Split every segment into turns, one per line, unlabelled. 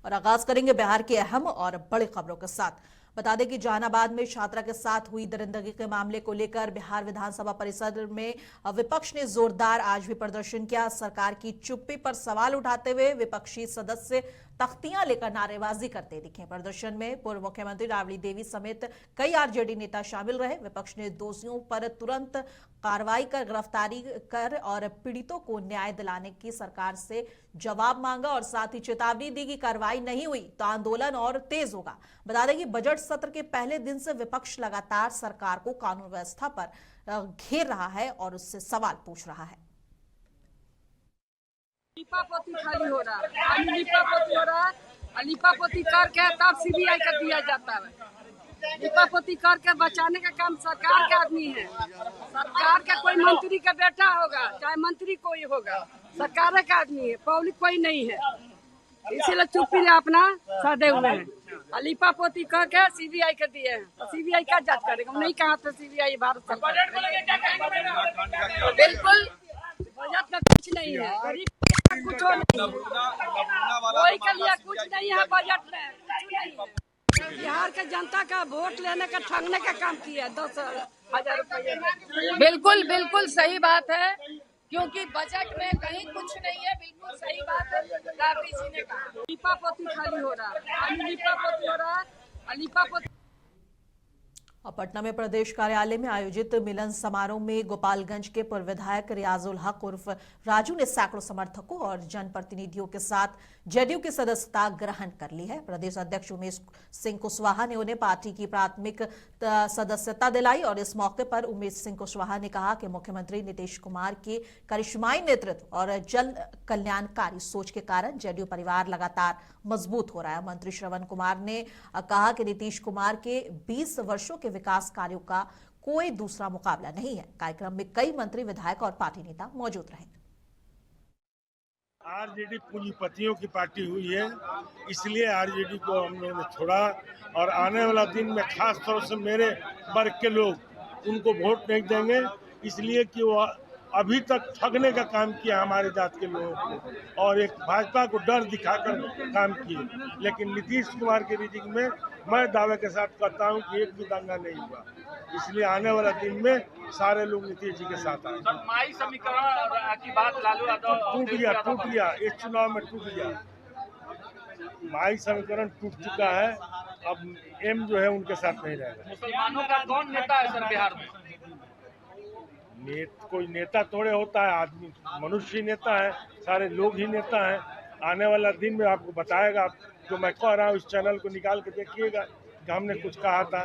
और आगाज करेंगे बिहार की अहम और बड़ी खबरों के साथ। बता दें कि जहानाबाद में छात्रा के साथ हुई दरिंदगी के मामले को लेकर बिहार विधानसभा परिसर में विपक्ष ने जोरदार आज भी प्रदर्शन किया। सरकार की चुप्पी पर सवाल उठाते हुए विपक्षी सदस्य तख्तियां लेकर नारेबाजी करते दिखे। प्रदर्शन में पूर्व मुख्यमंत्री राबड़ी देवी समेत कई आरजेडी नेता शामिल रहे। विपक्ष ने दोषियों पर तुरंत कार्रवाई कर गिरफ्तारी कर और पीड़ितों को न्याय दिलाने की सरकार से जवाब मांगा और साथ ही चेतावनी दी कि कार्रवाई नहीं हुई तो आंदोलन और तेज होगा। बता दें कि बजट सत्र के पहले दिन से विपक्ष लगातार सरकार को कानून व्यवस्था पर घेर रहा है और उससे सवाल पूछ रहा है।
लिपापोती खाली हो रहा है, लिपापोती हो रहा है, लिपापोती करके तब सीबीआई का दिया जाता है। लिपापोती करके बचाने का काम सरकार का आदमी है। सरकार का कोई मंत्री का बेटा होगा, चाहे मंत्री कोई होगा, सरकार का आदमी है, पब्लिक कोई नहीं है। इसीलिए चुप्पी अपना साधे हुए हैं। लिपापोती करके सीबीआई का दिए हैं, तो सीबीआई क्या जांच करेगा? नहीं कहा था सीबीआई भारत सरकार। बिल्कुल बजट में कुछ नहीं है, गरीब कुछ नहीं, कोई के लिए कुछ नहीं है बजट में, कुछ नहीं है। बिहार के जनता का वोट लेने का ठगने का काम किया 10,000 रुपये में। बिल्कुल बिल्कुल सही बात है, क्योंकि बजट में कहीं कुछ नहीं है। बिल्कुल सही बात है, राबड़ी जी ने कहा। लिपापोती खाली हो रहा है, लिपापोती हो रहा है, लिपापोती।
और पटना में प्रदेश कार्यालय में आयोजित मिलन समारोह में गोपालगंज के पूर्व विधायक रियाजुल हक उर्फ राजू ने सैकड़ों समर्थकों और जनप्रतिनिधियों के साथ जेडीयू की सदस्यता ग्रहण कर ली है। प्रदेश अध्यक्ष उमेश सिंह कुशवाहा ने उन्हें पार्टी की प्राथमिक सदस्यता दिलाई और इस मौके पर उमेश सिंह कुशवाहा ने कहा कि मुख्यमंत्री नीतीश कुमार के करिश्माई नेतृत्व और जन कल्याणकारी सोच के कारण जेडीयू परिवार लगातार मजबूत हो रहा है। मंत्री श्रवण कुमार ने कहा कि नीतीश कुमार के 20 वर्षों के विकास कार्यों का कोई दूसरा मुकाबला नहीं है। कार्यक्रम में कई मंत्री, विधायक और पार्टी नेता मौजूद रहे।
आरजेडी पूंजीपतियों की पार्टी हुई है, इसलिए आरजेडी को हम लोगों ने छोड़ा और आने वाला दिन में खास तौर से मेरे वर्ग के लोग उनको वोट नहीं देंगे, इसलिए कि वो अभी तक ठगने का काम किया हमारे जात के लोगों को और एक भाजपा को डर दिखाकर काम किए। लेकिन नीतीश कुमार के रीडिंग में मैं दावे के साथ कहता हूं कि एक भी दंगा नहीं हुआ, इसलिए आने वाला दिन में सारे लोग नीतीश जी के साथ आए।
माई समीकरण की बात लालू यादव
टूट गया, इस चुनाव में टूट गया। माई समीकरण टूट चुका है, अब एम जो है उनके साथ नहीं रहेगा।
मुसलमानों का कौन नेता है सर बिहार में?
कोई नेता थोड़े होता है, आदमी मनुष्य नेता है, सारे लोग ही नेता हैं। आने वाला दिन में आपको बताएगा, जो मैं कह रहा हूँ इस चैनल को निकाल के देखिएगा कि हमने कुछ कहा था।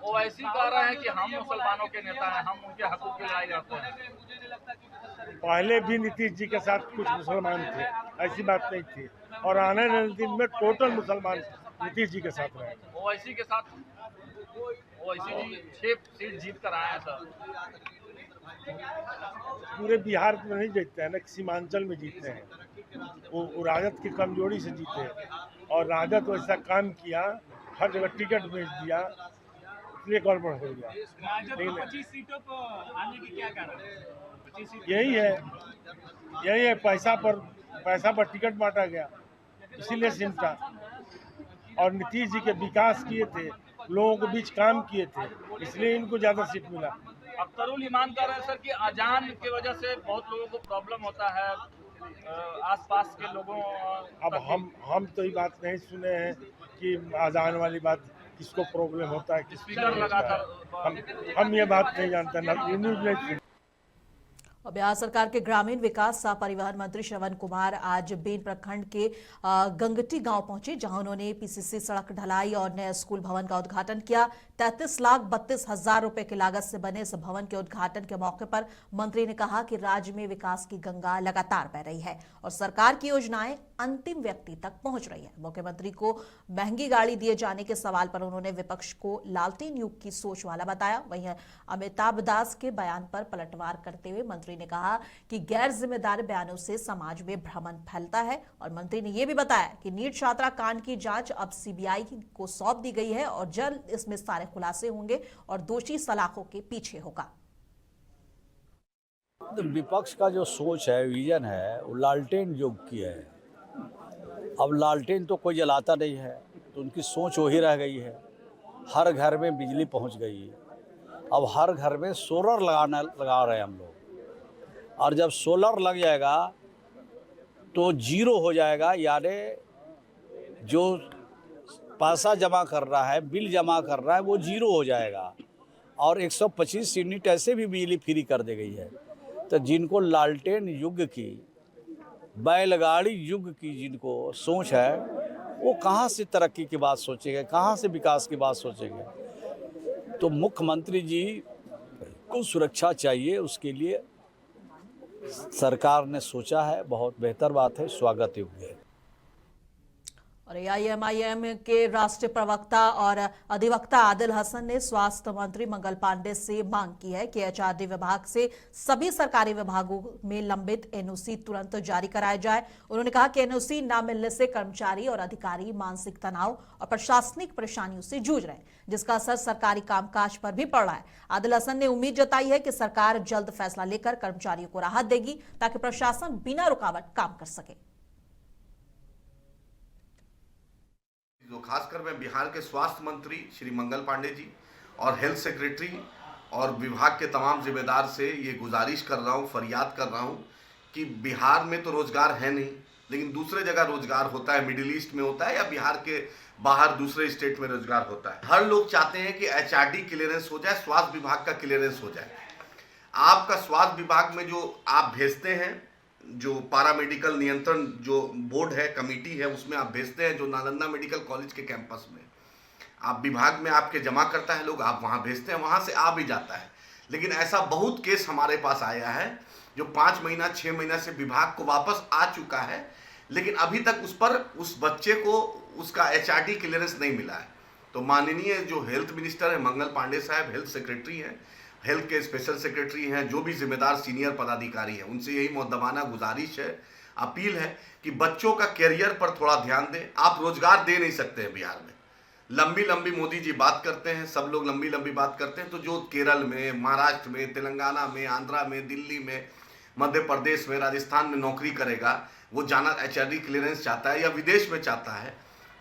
वो ऐसी कह रहे हैं कि हम मुसलमानों के नेता हैं, हम उनके हकूक़ की लड़ाई लड़ते हैं।
पहले भी नीतीश जी के साथ कुछ मुसलमान थे, ऐसी बात नहीं थी, और आने वाले दिन में टोटल मुसलमान नीतीश जी के साथ रहेगा।
ओवैसी के साथ ओवैसी जी 6 सीट जीत कर आए हैं सर।
पूरे बिहार में नहीं जीतते हैं ना, सीमांचल में जीतते हैं। वो राजद की कमजोरी से जीते और राजद वैसा काम किया, हर जगह टिकट बेच दिया, इसलिए गड़बड़ हो गया।
25 सीटों को आने की क्या कारण है?
यही है पैसा पर टिकट बांटा गया, इसीलिए सिमटा। और नीतीश जी के विकास किए थे, लोगों के बीच काम किए थे, इसलिए इनको ज्यादा सीट मिला।
अख्तरुल ईमान कह रहे हैं सर कि अजान की वजह से बहुत लोगों को प्रॉब्लम होता है, आसपास के लोगों।
अब हम तो ये बात नहीं सुने हैं कि अजान वाली बात किसको प्रॉब्लम होता है,
स्पीकर लगातार
हम ये बात नहीं जानते, ना न्यूज नहीं सुने।
और बिहार सरकार के ग्रामीण विकास सह परिवहन मंत्री श्रवण कुमार आज बेन प्रखंड के गंगटी गांव पहुंचे, जहां उन्होंने पीसीसी सड़क ढलाई और नए स्कूल भवन का उद्घाटन किया। 33,32,000 रुपए की लागत से बने इस भवन के उद्घाटन के मौके पर मंत्री ने कहा कि राज्य में विकास की गंगा लगातार बह रही है और सरकार की योजनाएं अंतिम व्यक्ति तक पहुंच रही है। मुख्यमंत्री को महंगी गाड़ी दिए जाने के सवाल पर उन्होंने विपक्ष को लालटेन युग की सोच वाला बताया। वहीं अमिताभ दास के बयान पर पलटवार करते हुए मंत्री ने कहा कि गैर जिम्मेदार बयानों से समाज में भ्रम फैलता है और मंत्री ने यह भी बताया कि नीट छात्रा कांड की जांच अब सीबीआई को सौंप दी गई है और जल्द इसमें सारे खुलासे होंगे और दोषी सलाखों के पीछे होगा।
विपक्ष का जो सोच है, विजन है, वो लालटेन युग की है। अब लालटेन तो कोई जलाता नहीं है, तो उनकी सोच वही रह गई है। हर घर में बिजली पहुंच गई है। अब हर घर में सोलर लगा रहे हैं हम लोग, और जब सोलर लग जाएगा तो जीरो हो जाएगा, यानी जो पैसा जमा कर रहा है, बिल जमा कर रहा है, वो जीरो हो जाएगा। और 125 यूनिट ऐसे भी बिजली फ्री कर दी गई है। तो जिनको लालटेन युग की, बैलगाड़ी युग की जिनको सोच है, वो कहाँ से तरक्की की बात सोचेंगे, कहाँ से विकास की बात सोचेंगे। तो मुख्यमंत्री जी को सुरक्षा चाहिए, उसके लिए सरकार ने सोचा है, बहुत बेहतर बात है, स्वागत योग्य है।
और एआईएमआईएम के राष्ट्रीय प्रवक्ता और अधिवक्ता आदिल हसन ने स्वास्थ्य मंत्री मंगल पांडे से मांग की है कि एचआरडी विभाग से सभी सरकारी विभागों में लंबित एनओसी तुरंत जारी कराया जाए। उन्होंने कहा कि एनओसी न मिलने से कर्मचारी और अधिकारी मानसिक तनाव और प्रशासनिक परेशानियों से जूझ रहे हैं, जिसका असर सरकारी कामकाज पर भी पड़ रहा है। आदिल हसन ने उम्मीद जताई है कि सरकार जल्द फैसला लेकर कर्मचारियों को राहत देगी ताकि प्रशासन बिना रुकावट काम कर सके।
जो खासकर मैं बिहार के स्वास्थ्य मंत्री श्री मंगल पांडे जी और हेल्थ सेक्रेटरी और विभाग के तमाम जिम्मेदार से ये गुजारिश कर रहा हूँ, फरियाद कर रहा हूँ कि बिहार में तो रोजगार है नहीं, लेकिन दूसरे जगह रोजगार होता है, मिडिल ईस्ट में होता है या बिहार के बाहर दूसरे स्टेट में रोजगार होता है। हर लोग चाहते हैं कि एचआरडी क्लियरेंस हो जाए, स्वास्थ्य विभाग का क्लियरेंस हो जाए। आपका स्वास्थ्य विभाग में जो आप भेजते हैं, जो पैरामेडिकल नियंत्रण जो बोर्ड है, कमेटी है, उसमें आप भेजते हैं, जो नालंदा मेडिकल कॉलेज के कैंपस में आप विभाग में आपके जमा करता है लोग, आप वहाँ भेजते हैं, वहाँ से आ भी जाता है। लेकिन ऐसा बहुत केस हमारे पास आया है जो 5 महीना 6 महीना से विभाग को वापस आ चुका है, लेकिन अभी तक उस बच्चे को उसका एचआरडी क्लियरेंस नहीं मिला है। तो माननीय जो हेल्थ मिनिस्टर है मंगल पांडे साहब, हेल्थ सेक्रेटरी हैं, हेल्थ के स्पेशल सेक्रेटरी हैं, जो भी जिम्मेदार सीनियर पदाधिकारी हैं, उनसे यही मुद्दमाना गुजारिश है, अपील है कि बच्चों का कैरियर पर थोड़ा ध्यान दें। आप रोजगार दे नहीं सकते हैं बिहार में। लंबी लंबी मोदी जी बात करते हैं, सब लोग लंबी लंबी बात करते हैं, तो जो केरल में, महाराष्ट्र में, तेलंगाना में, आंध्रा में, दिल्ली में, मध्य प्रदेश में, राजस्थान में नौकरी करेगा, वो जाना एचआरडी क्लियरेंस चाहता है या विदेश में चाहता है,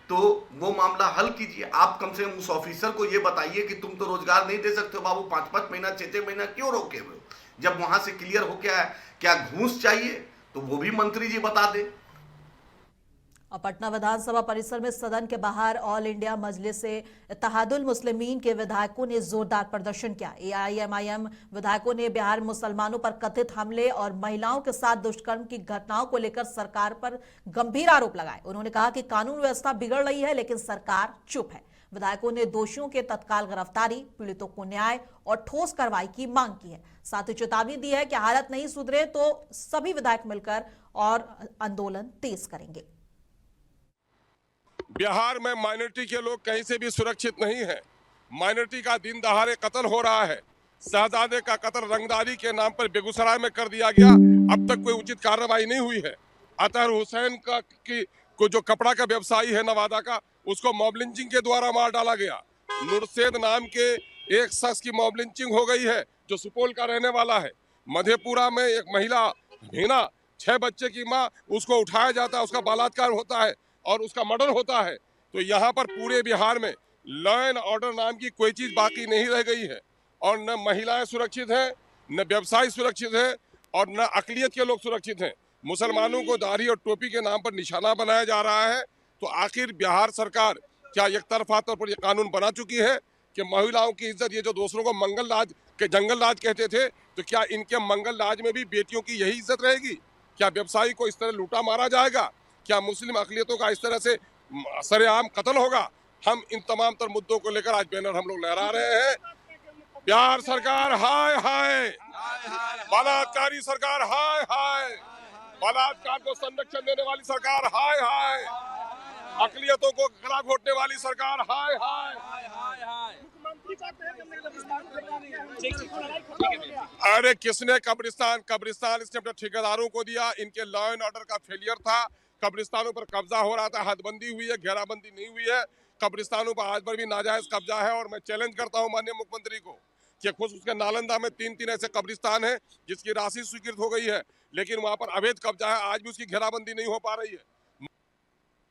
तो वो मामला हल कीजिए। आप कम से कम उस ऑफिसर को ये बताइए कि तुम तो रोजगार नहीं दे सकते हो बाबू, 5-5 महीना 6-6 महीना क्यों रोके हुए हो? जब वहां से क्लियर हो क्या घूस चाहिए तो वो भी मंत्री जी बता दे।
और पटना विधानसभा परिसर में सदन के बाहर ऑल इंडिया मजलिस इत्तेहादुल मुस्लिमीन के विधायकों ने जोरदार प्रदर्शन किया। एआईएमआईएम विधायकों ने बिहार मुसलमानों पर कथित हमले और महिलाओं के साथ दुष्कर्म की घटनाओं को लेकर सरकार पर गंभीर आरोप लगाए। उन्होंने कहा कि कानून व्यवस्था बिगड़ रही है, लेकिन सरकार चुप है। विधायकों ने दोषियों के तत्काल गिरफ्तारी, पीड़ितों को न्याय और ठोस कार्रवाई की मांग की है। साथ ही चेतावनी दी है कि हालत नहीं सुधरे तो सभी विधायक मिलकर और आंदोलन तेज करेंगे।
बिहार में माइनॉरिटी के लोग कहीं से भी सुरक्षित नहीं है। माइनॉरिटी का दिन दहाड़े कत्ल हो रहा है। शहजादे का कत्ल रंगदारी के नाम पर बेगूसराय में कर दिया गया, अब तक कोई उचित कार्रवाई नहीं हुई है। अतहर हुसैन को जो कपड़ा का व्यवसायी है नवादा का, उसको मॉब लिंचिंग के द्वारा मार डाला गया। नुरसेद नाम के एक शख्स की मॉब लिंचिंग हो गई है, जो सुपौल का रहने वाला है। मधेपुरा में एक महिला भीना, 6 बच्चे की माँ, उसको उठाया जाता है, उसका बलात्कार होता है और उसका मर्डर होता है। तो यहाँ पर पूरे बिहार में लॉ एंड ऑर्डर नाम की कोई चीज बाकी नहीं रह गई है, और न महिलाएं सुरक्षित हैं, न व्यवसायी सुरक्षित है, और न अकलियत के लोग सुरक्षित हैं। मुसलमानों को दाढ़ी और टोपी के नाम पर निशाना बनाया जा रहा है। तो आखिर बिहार सरकार क्या एक तरफा तौर पर यह कानून बना चुकी है कि महिलाओं की इज्जत, ये जो दूसरों को मंगल राज के जंगल राज कहते थे, तो क्या इनके मंगल राज में भी बेटियों की यही इज्जत रहेगी? क्या व्यवसायी को इस तरह लूटा मारा जाएगा? क्या मुस्लिम अकलियतों का इस तरह से सरेआम कत्ल होगा? हम इन तमाम तर मुद्दों को लेकर आज बैनर हम लोग लहरा रहे हैं। बिहार सरकार हाय हाय, बलात्कारी सरकार हाय हाय, बलात्कार को संरक्षण देने वाली सरकार हाय हाय, अकलियतों को गला घोटने वाली सरकार हाय हाय। अरे किसने कब्रिस्तान इसने अपने ठेकेदारों को दिया। इनके लॉ एंड ऑर्डर का फेलियर था। कब्रिस्तानों पर कब्जा हो रहा था, हदबंदी हुई है, घेराबंदी नहीं हुई है। कब्रिस्तानों पर आज पर भी नाजायज कब्जा है। और मैं चैलेंज करता हूं माननीय मुख्यमंत्री को कि खुद उसके नालंदा में 3 ऐसे कब्रिस्तान हैं जिसकी राशि स्वीकृत हो गई है, लेकिन वहां पर अवैध कब्जा है, आज भी उसकी घेराबंदी नहीं हो पा रही है।